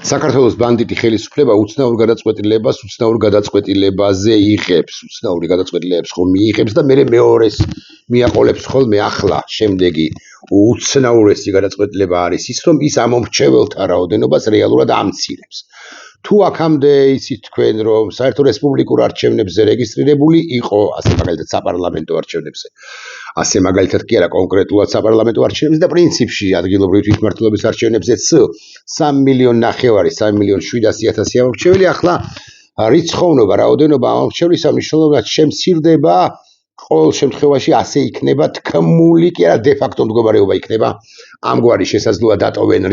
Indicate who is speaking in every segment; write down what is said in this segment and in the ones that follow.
Speaker 1: საქართველოს ბანდიტი ხელისუფლება უცნაურ გადაწყვეტილებაზე იღებს, უცნაური გადაწყვეტილებებს ხომ მიიღებს და მე მეორეს მიაყოლებს ხოლმე ახლა შემდეგი უცნაურესი გადაწყვეტილება არის ის, რომ ის ამომრჩეველთა რაოდენობას რეალურად ამცირებს. თუ აქამდე იცით თქვენ, რომ საერთო რესპუბლიკურ არჩევნებზე რეგისტრირებული იყო, ასე მაგალითად საპარლამენტო არჩევნებზე, ასე მაგალითად კი არა კონკრეტულად საპარლამენტო არჩევნებზე და პრინციპში ადგილობრივი თვითმმართველობის არჩევნებზეც 3,9,700,000 ამომრჩეველი, ახლა რიცხოვნობა, რაოდენობა ამომრჩევლისა მნიშვნელოვნად შემცირდება, ყოველ შემთხვევაში ასე იქნება თქმული, კი არა დე-ფაქტო მდგომარეობა იქნება ამგვარი შესაძლოა დატოვონ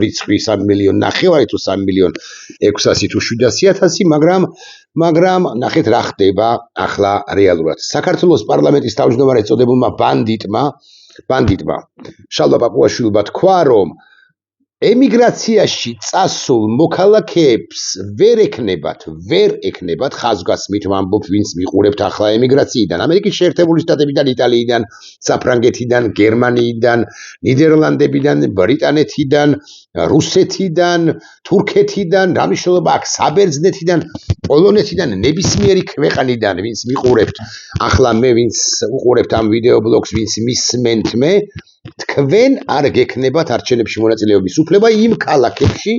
Speaker 1: რიცხვი 3,9,000,000 თუ 3,600,000 თუ 700,000, მაგრამ ნახეთ რა ხდება ახლა რეალურად. საქართველოს პარლამენტის თავმჯდომარე წოდებულმა ბანდიტმა შალვა პაპუაშვილმა თქვა, რომ ემიგრაციაში წასულ მოქალაქეებს ვერ ეკნებათ ხაზგასმით ვამბობ, ვინც მიყურებთ ახლა ემიგრაციიდან, ამერიკის შეერთებული შტატებიდან, იტალიიდან, საფრანგეთიდან, გერმანიიდან, ნიდერლანდებიდან, ბრიტანეთიდან, რუსეთიდან, თურქეთიდან, რა მნიშვნელობა აქვს საბერძნეთიდან, პოლონეთიდან, ნებისმიერი ქვეყნიდან, ვინც მიყურებთ ახლა მე, ვინც უყურებთ ამ ვიდეო ბლოგს, ვინც მისმენთ მე, თქვენ არ გექნებათ არჩევნებში მონაწილეობის უფლება იმ ქალაქებში,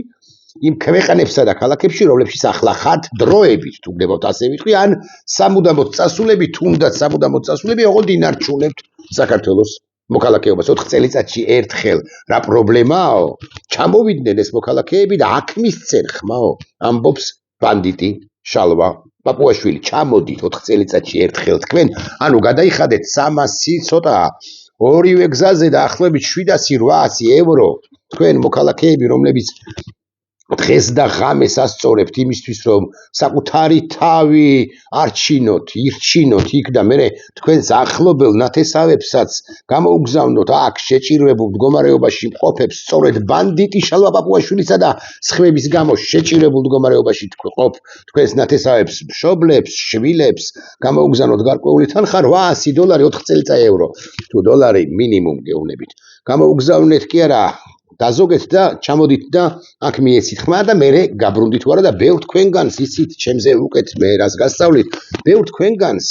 Speaker 1: იმ ქვეყნებსა და ქალაქებში, რომლებშიც ახლა ხართ დროებით, თუ გნებავთ ასე ვიტყვი, ან სამუდამოდ წასულები, თუნდაც სამუდამოდ წასულები, ოღონდ ინარჩუნებთ საქართველოს მოქალაქეობას 4 წელიწადში ერთხელ. რა პრობლემაო? ჩამოვიდნენ ეს მოქალაქეები და აქ მისცენ ხმაო, ამბობს ბანდიტი შალვა პაპუაშვილი. ჩამოდით 4 წელიწადში ერთხელ თქვენ, ანუ გადაიხადეთ 300 ცოტა ორივე გზაზე დაახლოებით 700-800 ევრო თქვენ მოქალაქეები, რომლებიც დღეს და ღამეს ასწორებთ იმისთვის, რომ საკუთარი თავი ირჩინოთ იქ და მერე თქვენს ახლობელ ნათესავებსაც გამოუგზავნოთ აქ შეჭირებულ მდგომარეობაში მყოფებს, სწორედ ბანდიტი შალვა პაპუაშვილისა და სხვების გამო შეჭირებულ მდგომარეობაში ყოფ თქვენს ნათესავებს, მშობლებს, შვილებს გამოუგზავნოთ გარკვეული თანხა $800 4 წელიწად ევრო თუ დოლარი მინიმუმ გეუბნებით. გამოუგზავნეთ კი არა დაზოგეთ და ჩამოდით და აქ მიეცით ხმა და მე გაბრუნდით ვარა და ბევრ თქვენგანს იცით ჩემზე უკეთ მე რას გასწავლით, ბევრ თქვენგანს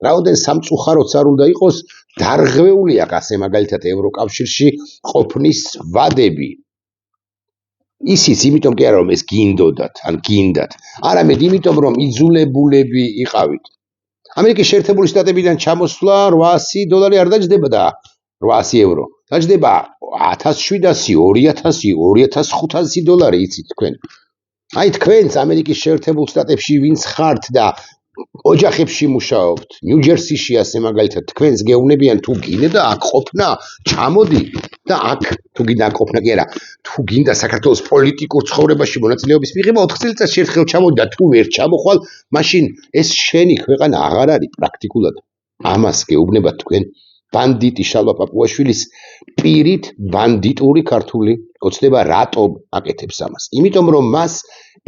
Speaker 1: რაოდენ სამწუხაროც არ უნდა იყოს დარღვეული აქ ასე მაგალითად ევროკავშირში ყოფნის ვადები. ისიც იმიტომ კი არა რომ ეს გინდოდათ ან გინდათ, არამედ იმიტომ რომ იძულებულები იყავით. ამერიკის შეერთებული შტატებიდან ჩამოსვლა $800 არ დაჯდება და 800 ევრო. დაჯდება 1700, 2000, 2500 დოლარი იცით თქვენ. აი თქვენს ამერიკის შეერთებულ შტატებში ვინც ხართ და ოჯახებში მუშაობთ, ნიუ-ჯერსიში ასე მაგალითად თქვენს გეუბნებიან თუ გინდა აქ ყოფნა, ჩამოდი და აქ თუ გინდა აქ ყოფნა კი არა, თუ გინდა საქართველოს პოლიტიკურ ცხოვრებაში მონაწილეობის მიღება 4 წელიწადში ერთხელ ჩამოდი და თუ ვერ ჩამოხვალ, მაშინ ეს შენი ქვეყანა აღარ არის პრაქტიკულად. ამას გეუბნებათ თქვენ ბანდიტი შალვა პაპუაშვილის პირით ბანდიტური ქართული ოცნება რატომ აკეთებს ამას? იმიტომ რომ მას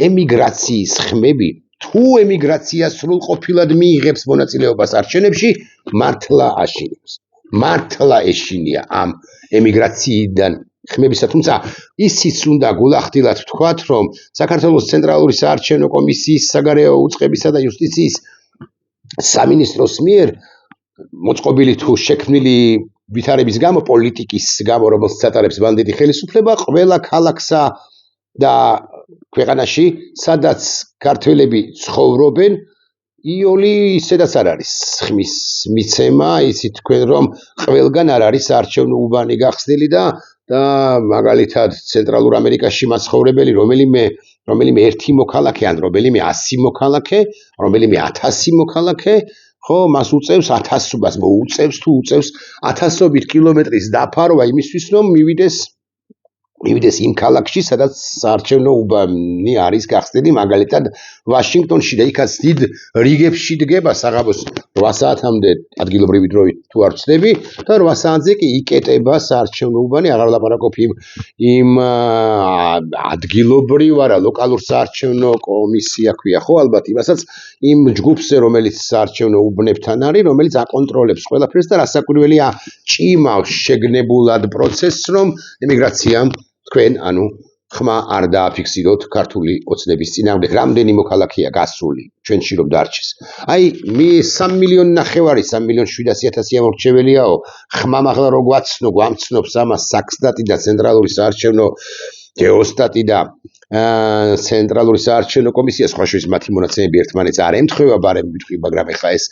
Speaker 1: ემიგრაციის ხმები, თუ ემიგრაცია სრულყოფილად მიიღებს მონაწილეობას არჩევნებში, მართლა აშინებს. მართლა ეშინია ამ ემიგრაციიდან ხმებისა, თუმცა ისიც უნდა გულახდილად ვთქვათ, რომ საქართველოს ცენტრალური საარჩევნო კომისიის საგარეო უწყებისა და იუსტიციის სამინისტროს მიერ მოწყობილი თუ შექმნილი ვითარების გამო, პოლიტიკის გამო, რომელსაც ატარებს ბანდიტი ხელისუფლება, ყველა ქალაქსა და ქვეყანაში, სადაც ქართველები ცხოვრობენ, იოლი ისედაც არ არის ხმის მიცემა, იცით თქვენ რომ ყველგან არ არის არჩევნო უბანი გახსნილი და მაგალითად ცენტრალურ ამერიკაში მაცხოვრებელი რომელიმე ერთი მოქალაქე ან რომელიმე 100 მოქალაქე, რომელიმე 1000 მოქალაქე, ხო, მას უწევს 1000-ობას, მოუწევს თუ უწევს 1000-ობით კილომეტრის დაფარვა იმისთვის, რომ მივიდეს იმ ქალაქში, სადაც საარჩევნო უბანი არის გახსნილი, მაგალითად ვაშინგტონში და იქაც დიდ რიგებში დგება საღამოს 8 საათამდე ადგილობრივი დროით თუ არ ვცდები და 8 საათზე კი იკეტება საარჩევნო უბანი, აღარ ლაპარაკობ იმ ადგილობრივ არა ლოკალურ საარჩევნო კომისია ქვია, ხო, ალბათ იმასაც იმ ჯგუფზე, რომელიც საარჩევნო უბნებთან არის, რომელიც აკონტროლებს ყველაფერს და რასაკვირველია ჭიმავს შეგნებულად პროცესს, რომ ემიგრაციამ თქვენ, ანუ ხმა არ დააფიქსიროთ ქართული ოცნების წინააღმდეგ რამდენი მოქალაქეა გასული ჩვენში რომ დარჩეს აი მე 3 მილიონი ნახევარი 3 მილიონი 700,000 ამორჩეველიაო ხმამ ახლა რო გვაცნო გვამცნობს ამას საქსტატი და ცენტრალური საარჩევნო გეოსტატი და ცენტრალური საარჩევნო კომისია სხვა შორის მათი მონაცემები ერთმანეთს არ ემთხვევა ბარემ ვიტყვი მაგრამ ეხლა ეს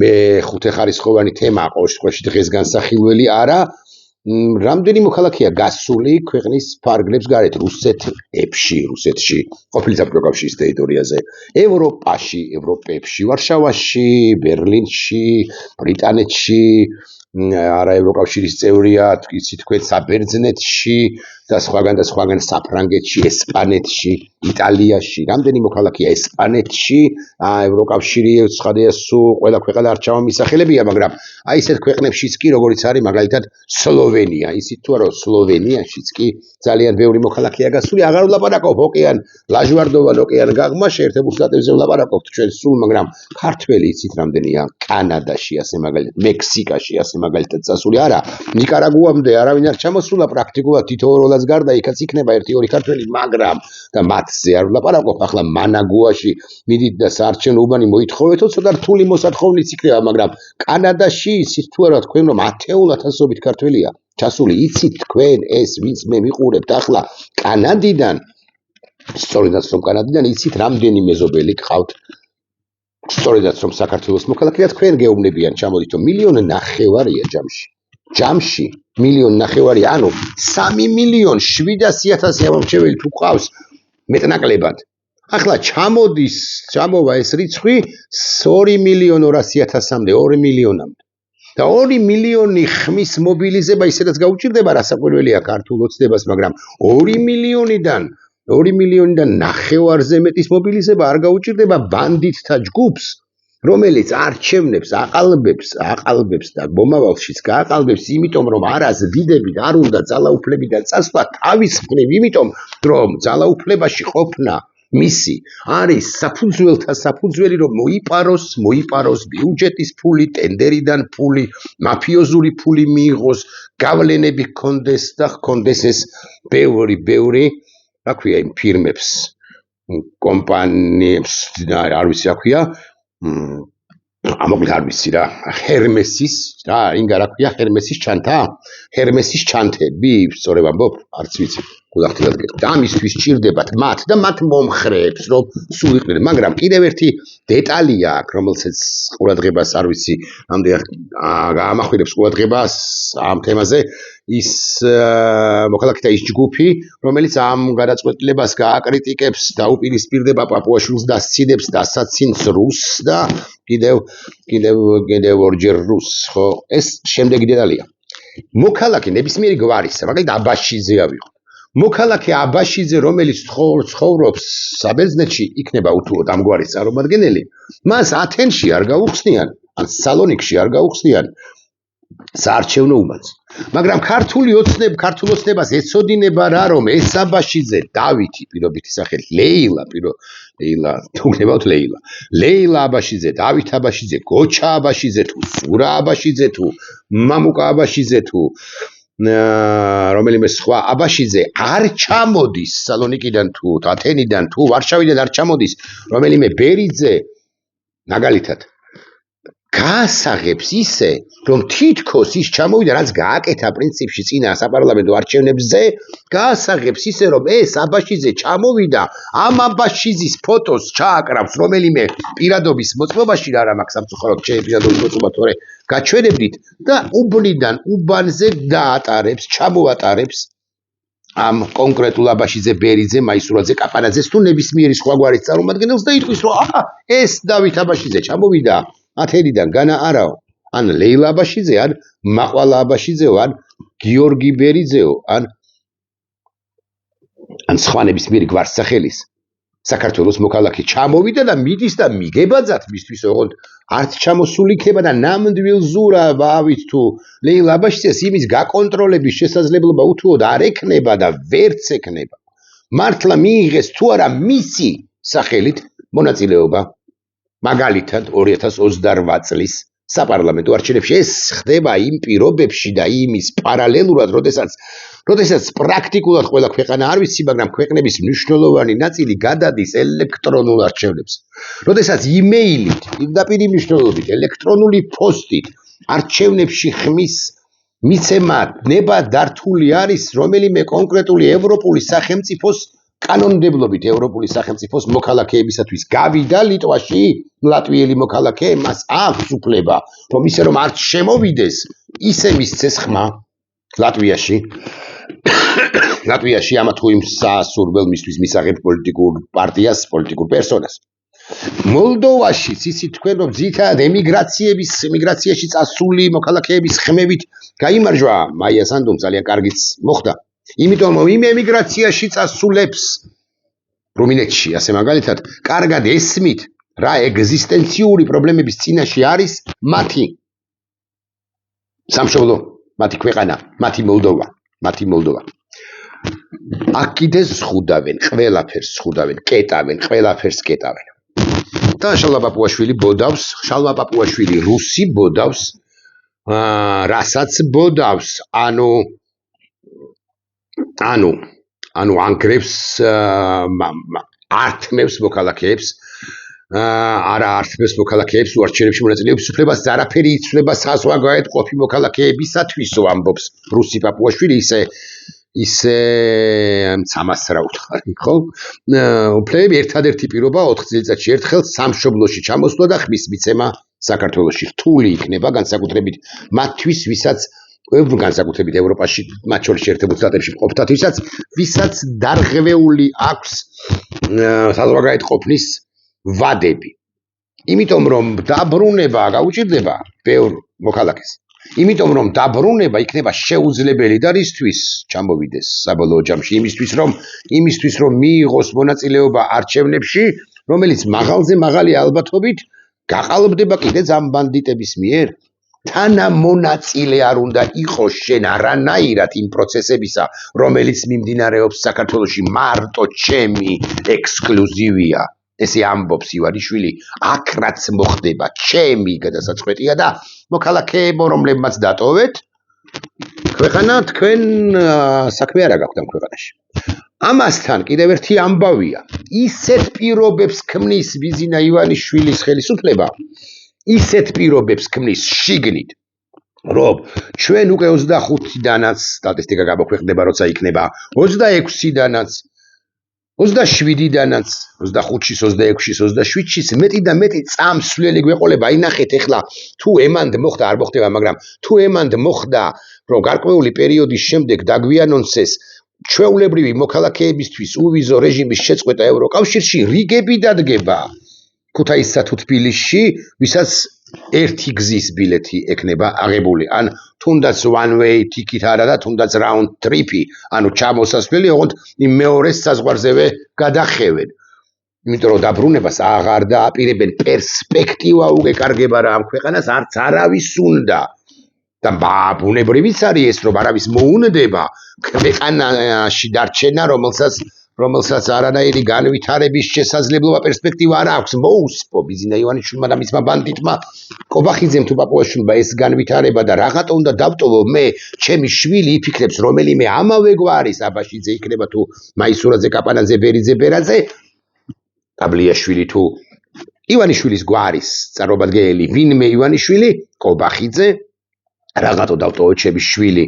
Speaker 1: მე ხუთეხარისხოვანი თემაა ყოველ შემთხვევაში დღეს განსახილველი არა რამდენი მოქალაქეა გასული ქვეყნის ფარგლებს გარეთ რუსეთში ყოფილი საბჭოთა კავშირის ტერიტორიაზე ევროპაში ევროპებში ვარშავაში ბერლინში ბრიტანეთში არა ევროკავშირის წევრია იცი თქვენ საბერძნეთში და სხვაგან საფრანგეთში ესპანეთში იტალიაში რამდენი მოქალაქეა ესპანეთში ევროკავშირი სხვადასხვა ყველა ქვეყანა არ ჩამომისახელებია მაგრამ აი ესეთ ქვეყნებშიც კი როგორც არის მაგალითად სლოვენია ისიც თუ არა სლოვენიაშიც კი ძალიან ბევრი მოქალაქეა გასული აღარ ვლაპარაკობ ოკეან ლაჟვარდოვან ოკეან გაღმაში ერთებულ შტატებზე ვლაპარაკობთ ჩვენ სულ მაგრამ ქართველი იცით რამდენია კანადაში ასე მაგალითად მექსიკაში ასე მაგალითად წასული არა ნიკარაგუამდე არავინ არ ჩამოსულა პრაქტიკულად თითოეულაც გარდა იქაც იქნება 1-2 ქართველი მაგრამ და მათზე არ ვლაპარაკობ ახლა მანაგუაში მიდით და საარჩევნო უბანი მოითხოვეთო ცოტა რთული მოსათხოვნიც იქნება მაგრამ კანადაში ისიც თუ არა თქვენ რომ 10,000-ობით ქართველია ჩასული იცით თქვენ ეს ვინც მე მიყურებთ ახლა კანადიდან სწორედაც რომ კანადიდან იცით რამდენი მეზობელი გყავთ სწორედაც რომ საქართველოს მოქალაქეა თქვენ გეუბნებიან ჩამოდით რომ 1,900,000-ია ჯამში 1,900,000 ანუ 3,700,000 ამორჩეველი თუ ყავს მეტნაკლებად ახლა ჩამოვა ეს რიცხვი 2,200,000-მდე 2 მილიონამდე და 2 მილიონი ხმის მობილიზება ისედაც გაუჭირდება რასაკვირველია ქართულ ოცნებას მაგრამ 2 მილიონიდან 900,000-ზე მეტის მობილიზება არ გაუჭირდება ბანდიტთა ჯგუფს რომელიც არჩევნებს აყალბებს და მომავალშიც გააყალბებს იმიტომ რომ არაზდიდებით არ უნდა ძალაუფლებიდან წასვლა თავის მხრივ იმიტომ რომ ძალაუფლებაში ყოფნა მისი არის საფუძველთა საფუძველი რომ მოიპაროს ბიუჯეტის ფული ტენდერიდან ფული მაფიოზური ფული მიიღოს გავლენები ჰქონდეს და ჰქონდეს ეს ბევრი რა ქვია იმ ფირმებს კომპანიებს არ ვიცი რა ქვია ამოკლედ არ ვიცი რა ჰერმესის რა ინგა რა ქვია ჰერმესის ჩანთები სწორედ ამბობ არც ვიცი გულახდილად გეტყვი და ამისთვის ჭირდებათ მათ და მათ მომხრეებს რომ სულ იყვნენ მაგრამ კიდევ ერთი დეტალია აქ რომელსაც ყურადღებას არ ვიცი ამდენ გაამახვილებს ყურადღებას ამ თემაზე ის მოქალაქეთა ის ჯგუფი რომელიც ამ გადაწყვეტილებას გააკრიტიკებს და უპირისპირდება პაპუაშვილს და სცინებს დასაცინს რუსს და კიდევ ორჯერ რუსს ხო ეს შემდეგი დეტალია მოქალაქე ნებისმიერი გვარისა მაგალითად აბაშიძე ავიღოთ მოქალაქე აბაშიძე რომელიც ცხოვრობს საბერძნეთში იქნება უთუოდ ამგვარი წარმომადგენელი მას ათენში არ გაუხსნიან ან სალონიკში არ გაუხსნიან საარჩევნო უბანს მაგრამ ქართულ ოცნებას ეცოდინება რა რომ ეს აბაშიძე დავითი პირობითი სახელი ლეილა აბაშიძე დავით აბაშიძე გოჩა აბაშიძე თუ სურა აბაშიძე თუ მამუკა აბაშიძე თუ რომელიმე სხვა აბაშიძე არ ჩამოდის სალონიკიდან თუ ათენიდან თუ ვარშავიდან არ ჩამოდის რომელიმე ბერიძე მაგალითად გაასაღებს ისე რომ თითქოს ის ჩამოვიდა რაც გააკეთა პრინციპში წინა საპარლამენტო არჩევნებზე გაასაღებს ისე რომ ეს აბაშიძე ჩამოვიდა ამ აბაშიძის ფოტოს ჩააკრავს რომელიმე პირადობის მოწყობაში რა მაქვს სამწუხაროდ პირადობის მოწყობა თორე გაჩვენებდით და უბნიდან უბანზე ჩამოატარებს ამ კონკრეტულ აბაშიძე ბერიძე მაისურაძე კაპანაძეს თუ ნებისმიერი სხვაგვარის წარმომადგენელს და იტყვის რომ ეს დავით აბაშიძე ჩამოვიდა ათენიდან განა არაო ან ლეილა აბაშიძე ან მაყვალა აბაშიძეო ან გიორგი ბერიძეო ან სხვა ნებისმიერი გვარსახელის საქართველოს მოქალაქე ჩამოვიდა და მიდის და მიგებაძათ მისთვის ოღონდ არც ჩამოსული იქნება და ნამდვილ ზურავით თუ ლეილა აბაშიძეს იმის გაკონტროლების შესაძლებლობა უთუოდ არ ექნება და ვერც ექნება მართლა მიიღეს თუ არა მისი სახელით მონაწილეობა მაგალითად 2028 წლის საპარლამენტო არჩევნებში ეს ხდება იმ პირობებში და იმის პარალელურად, როდესაც პრაქტიკულად ყველა ქვეყანა არ ვიცი, მაგრამ ქვეყნების მნიშვნელოვანი ნაწილი გადადის ელექტრონულ არჩევნებზე. როდესაც იმეილით, პირდაპირ მნიშვნელობით, ელექტრონული პოსტით არჩევნებში ხმის მიცემა ნება დართული არის რომელიმე კონკრეტული ევროპული სახელმწიფოს კანონმდებლობით ევროპული სახელმწიფოს მოქალაქეებისათვის. გავიდა ლიტვაში ლატვიელი მოქალაქე, მას აქვს უფლება, რომ ისე რომ არ შემოვიდეს, ისე მისცეს ხმა ლატვიაში ამა თუ იმ სასურველმისთვის მისაღებ პოლიტიკურ პარტიას, პოლიტიკურ პერსონას. მოლდოვაშიც იცით თქვენ რომ ძირითადად ემიგრაციაში წასული მოქალაქეების ხმებით გაიმარჯვა მაია სანდუმ ძალიან კარგიც მოხდა. იმიტომ რომ იმ ემიგრაციაში წასულებს რუმინეთში ასე მაგალითად კარგად ესმით რა ეგზისტენციური პრობლემების წინაშე არის მათი სამშობლო, მათი ქვეყანა, მათი მოლდოვა. აქ კიდე ზღუდავენ, ყველაფერს ზღუდავენ, კეტავენ, ყველაფერს კეტავენ. და შალვა პაპუაშვილი ბოდავს, შალვა პაპუაშვილი რუსი ბოდავს, რასაც ბოდავს, ანუ ანგრევს, ართმევს მოქალაქეებს, არა ართმევს მოქალაქეებს უარჩევნებში მონაწილეობის უფლებას, არაფერი იცვლება საზღვარგარეთ ყოფი მოქალაქეებისათვისო ამბობს რუსი პაპუაშვილი, ისე მცამას რა უთხარი, ხო? უფლებები ერთადერთი პირობა 4 წელიწადში ერთხელ სამშობლოში ჩამოსვლა და ხმის მიცემა საქართველოში რთული იქნება, განსაკუთრებით მათთვის, განსაკუთრებით ევროპაში, მათ შორის შეერთებულ შტატებში მყოფთათვისაც, ვისაც დარღვეული აქვს საზღვარგარეთ ყოფნის ვადები. იმიტომ რომ დაბრუნება გაუჭირდება ბევრ მოქალაქეს. იმიტომ რომ დაბრუნება იქნება შეუძლებელი და რისთვის ჩამოვიდეს საბოლოო ჯამში, იმისთვის რომ მიიღოს მონაწილეობა არჩევნებში, რომელიც მაღალზე მაღალი ალბათობით გაყალბდება კიდეც ამ ბანდიტების მიერ. თანამონაწილე არ უნდა იყოს შენ არანაირად იმ პროცესებისა, რომელიც მიმდინარეობს საქართველოში, მარტო ჩემი ექსკლუზივია. ესე ამბობს ივანიშვილი, აქ რაც მოხდება ჩემი გადასაწყვეტია და მოქალაქეებო, რომლებმაც დატოვეთ ქვეყანა, თქვენ საქმე არ გაქვთ ამ ქვეყანაში. ამასთან კიდევ ერთი ამბავია, ისეთ პირობებს ქმნის ბიზინა ივანიშვილის ხელისუფლება, ისეთ პირობებს ქმნის შიგნით, რომ ჩვენ უკვე 25-დანაც სტატისტიკა გამოქვეყნდება, როცა იქნება 26-დანაც 27-დანაც, 25-ის, 26-ის, 27-ის მეტი და მეტი წამსვლელი გვეყოლება. ინახეთ ეხლა თუ ემანდ მოხდა, არ მოხდება, მაგრამ თუ ემანდ მოხდა, რომ გარკვეული პერიოდის შემდეგ დაგვიანონსეს ჩვეულებრივი მოქალაქეებისთვის უვიზო რეჟიმის შეწყვეტა ევროკავშირში, რიგები დადგება ქუთაისსა თუ თბილისში, ვისაც ერთი გზის ბილეთი ექნება აღებული, ან თუნდაც one way ticket არა და თუნდაც round trip-ი, ანუ ჩამოსასვლელი, ოღონდ იმ მეორეს საზღვარზევე გადახევენ. იმიტომ რომ დაბრუნებას აღარ დააპირებენ, პერსპექტივა უგეკარგება რა ამ ქვეყანას, არც არავის უნდა. და ბუნებრივიც არის ეს, რომ არავის მოუნდება ქვეყანაში დარჩენა, რომელსაც არანაირი განვითარების შესაძლებლობა პერსპექტივა არ აქვს. მოუსპო ბიზინა ივანიშვილმა და მისმა ბანდიტმა კობახიძემ თუ პაპუაშვილმა ეს განვითარება და რაღაცა უნდა დავტოვო მე, ჩემი შვილი იფიქრებს რომელიმე ამავე გვარის აბაშიძე იქნება თუ მაისურაძე, კაპანაძე, ბერიძე, ბერაძე, ტაბლიაშვილი თუ ივანიშვილის გვარის წარმომადგენელი ვინმე ივანიშვილი, კობახიძე, რაღაცა დავტოვო ჩემი შვილი.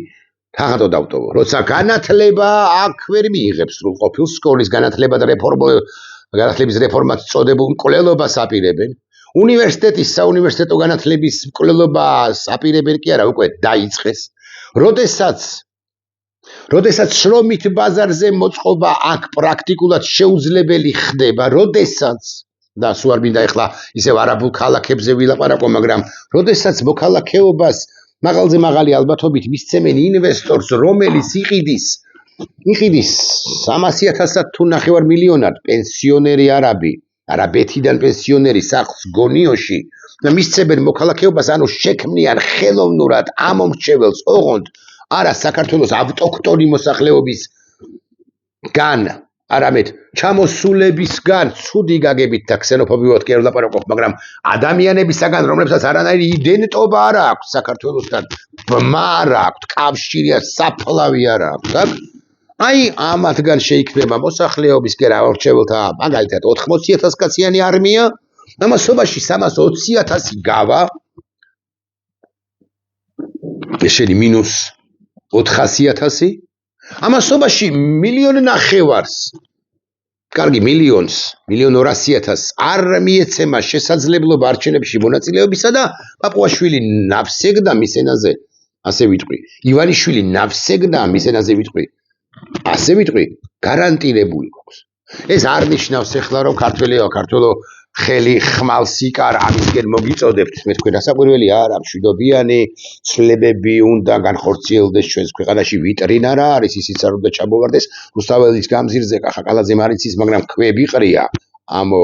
Speaker 1: რაღაცა დავტოვო. როცა განათლება აქ ვერ მიიღებს სრულყოფილ სკოლის განათლება და განათლების რეფორმაც წოდებულ მკვლელობას აპირებენ. უნივერსიტეტის საუნივერსიტეტო განათლების მკვლელობას აპირებენ კი არა, უკვე დაიწყეს. როდესაც შრომით ბაზარზე მოწყობა აქ პრაქტიკულად შეუძლებელი ხდება, და სულ არ მინდა ეხლა ისევ არაბულ ქალაქებზე ვილაპარაკო, მაგრამ როდესაც მოქალაქეობას მაღალზე მაღალი ალბათობით მისცემენ ინვესტორს, რომელიც იყიდის 300,000 თუ 9 მილიონად პენსიონერი არაბეთიდან პენსიონერი სახლს გონიოში და მისცემენ მოქალაქეობას, ანუ შექმნიან ხელოვნურად ამომრჩეველს, ოღონდ არა საქართველოს ავტოქტონი მოსახლეობისგან არამედ ჩამოსულებისგან ცუდი გაგებით და ქსენოფობიურად კი არ ვლაპარაკობ, მაგრამ ადამიანებისაგან, რომლებსაც არანაირი იდენტობა არ აქვს საქართველოსთან, ბმა არ აქვს, კავშირი არ, საფლავი არ აქვს, აქ აი ამათგან შეიქმნება მოსახლეობის გერაორჩეულთა მაგალითად 80,000 კაციანი არმია, ამასობაში 320,000 გავა, შენი მინუს 400,000, ამასობაში 1,500,000, კარგი მილიონს, 1,200,000 არ მიეცემა შესაძლებლობა არჩევნებში მონაწილეობისა და პაპუაშვილი ნავსეგდა მის ენაზე, ასე ვიტყვი, ივანიშვილი ნავსეგდა მის ენაზე ვიტყვი, ასე ვიტყვი, გარანტირებული გვაქვს. ეს არ ნიშნავს ეხლა რომ ქართველო ხელი ხმალს იკარ ამისკენ მოგიწოდებთ, მე თქვენ დასაკვირველი არა, მშვიდობიანი ცვლილებები უნდა განხორციელდეს ჩვენს ქვეყანაში, ვიტრინა რა არის, ისიც არ უნდა ჩამოვარდეს, რუსთაველის გამზირზე ყახაკალაძე მარიცის, მაგრამ ქვები ყრია, ამო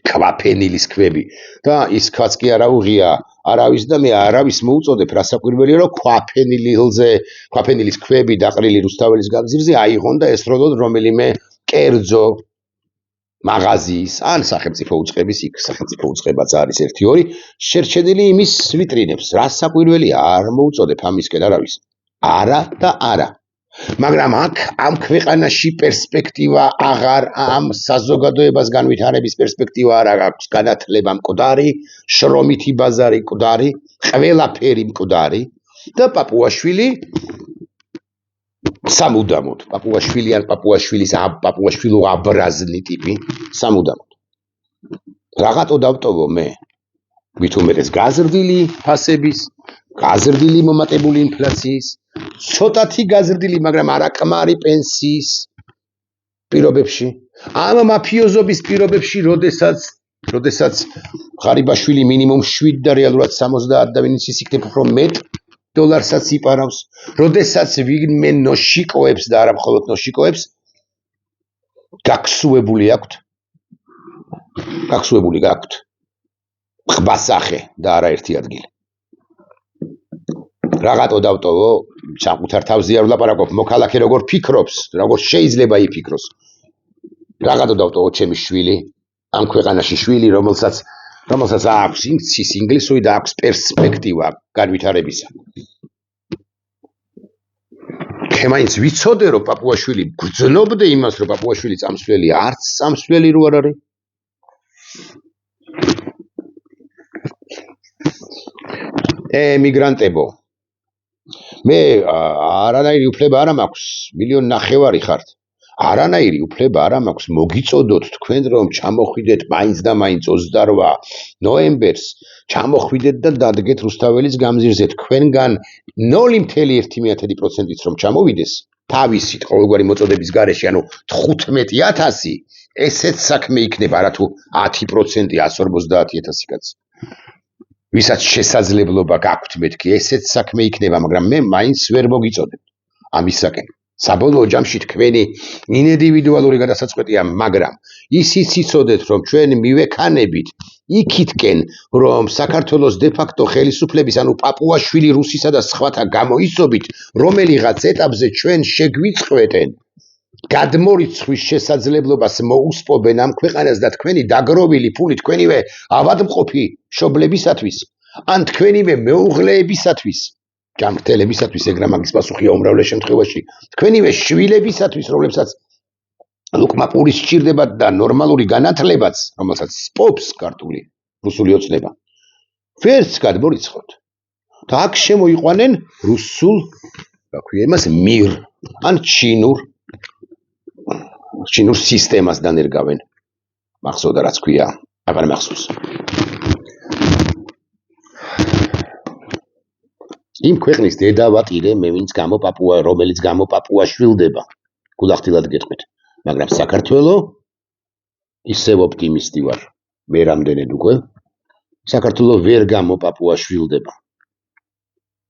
Speaker 1: ქვაფენილის ქვები და ის ქვაც კი არა უღია არავის და მე არავის მოუწოდებ, რასაკვირველია რომ ქვაფენილის ქვები დაყრილი რუსთაველის გამზირზე აიღონ და ესროლონ რომელიმე კერძო მაღაზიის ან სახელმწიფო უწყების, იქ სახელმწიფო უწყებაც არის 1-2 შერჩენილი იმის ვიტრინებს, რასაკვირველია არ მოუწოდებ ამისკენ არავის, არა და არა. მაგრამ აქ ამ ქვეყანაში პერსპექტივა აღარ, ამ საზოგადოებას განვითარების პერსპექტივა არ აქვს, განათლება მკვდარი, შრომითი ბაზარი მკვდარი, ყველაფერი მკვდარი და პაპუაშვილი სამუდამოდ, პაპუაშვილი ან პაპუაშვილო აბრაზნი ტიპი სამუდამოდ. რაღაცო დავტოვო მე, მით უმეტეს გაზრდილი ფასების, გაზრდილი მომატებული ინფლაციის, ცოტათი გაზრდილი, მაგრამ არაკმარი პენსიის პირობებში, ამ მაფიოზობის პირობებში, როდესაც ღარიბაშვილი მინიმუმ 7 და რეალურად 70 და ვინც ის იქნებ უფრო მეტ დოლარსაც იპარავს, როდესაც ვინმე ნოშიკოებს და არა მხოლოდ ნოშიკოებს, გაქვსუებული გაქვთ ყბასახე და არაერთი ადგილი. რაღაცო დავტოვო, საკუთარ თავზე არ ვლაპარაკობ, მოქალაქე როგორ ფიქრობს, როგორ შეიძლება იფიქროს. რაღაცო დავტოვო ჩემი შვილი, ამ ქვეყანაში შვილი, რომელსაც აქვს იცის ინგლისური და აქვს პერსპექტივა განვითარებისა. მაინც ვიცოდე რომ პაპუაშვილი გრძნობდე იმას რომ პაპუაშვილი წამსვლელი არც წამსვლელი რო არ არის. ემიგრანტებო, მე არანაირი უფლება არ მაქვს, 1,5 ხართ. არანაირი უფლება არ მაქვს მოგიწოდოთ თქვენ რომ ჩამოხვიდეთ მაინც და მაინც 28 ნოემბერს ჩამოხვიდეთ და დადგეთ რუსთაველის გამზირზე თქვენგან 0.1%-ით რომ ჩამოვიდეს თავისით ყოველგვარი მოწოდების გარეშე, ანუ 15,000 ესეც საქმე იქნება, არა თუ 10%, 150,000 კაცი. ვისაც შესაძლებლობა გაქვთ მეთქი, ესეც საქმე იქნება, მაგრამ მე მაინც ვერ მოგიწოდებ ამისაკენ. საბოლოო ჯამში თქვენი ინდივიდუალური გადასაწყვეტია, მაგრამ ისიც იცოდეთ, რომ ჩვენ მივექანებით იქითკენ, რომ საქართველოს დე-ფაქტო ხელისუფლების, ანუ პაპუაშვილი რუსისა და სხვათა გამოიცობით, რომელიღაც ეტაპზე ჩვენ შეგვიწყვეტენ, გადმორიცხვის შესაძლებლობას მოუსპობენ ამ ქვეყანას და თქვენი დაგროვილი ფული თქვენივე ავადმყოფი მშობლებისათვის, ან თქვენივე მეუღლეებისათვის, ჯანმრთელებისათვის, ეგრა მაგის პასუხია უმრავლეს შემთხვევაში, თქვენივე შვილებისათვის, რომლებსაც ლუკმა პური სჭირდებათ და ნორმალური განათლებაც, რომელსაც სპობს ქართული, რუსული ოცნება, ვერც გადმორიცხოთ. და აქ შემოიყვანენ რუსულ, რა ქვია იმას, მირ, ან ჩინურ სისტემას დანერგავენ. მახსოვდა რაც ქვია, აღარ მახსოვს. იმ ქვეყნის დედავატირე მე ვინც რომელიც გამოპაპუაშვილდება, გულახდილად გეტყვით, მაგრამ საქართველო ისევ ოპტიმისტი ვარ, მე რამდენად უკვე საქართველო ვერ გამოპაპუაშვილდება.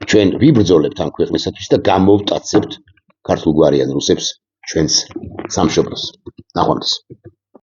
Speaker 1: ჩვენ ვიბრძოლებთ ამ ქვეყნისათვის და გამოვტაცებთ ქართულ გვარიან რუსებს ჩვენს სამშობლოს. ნახვამდის.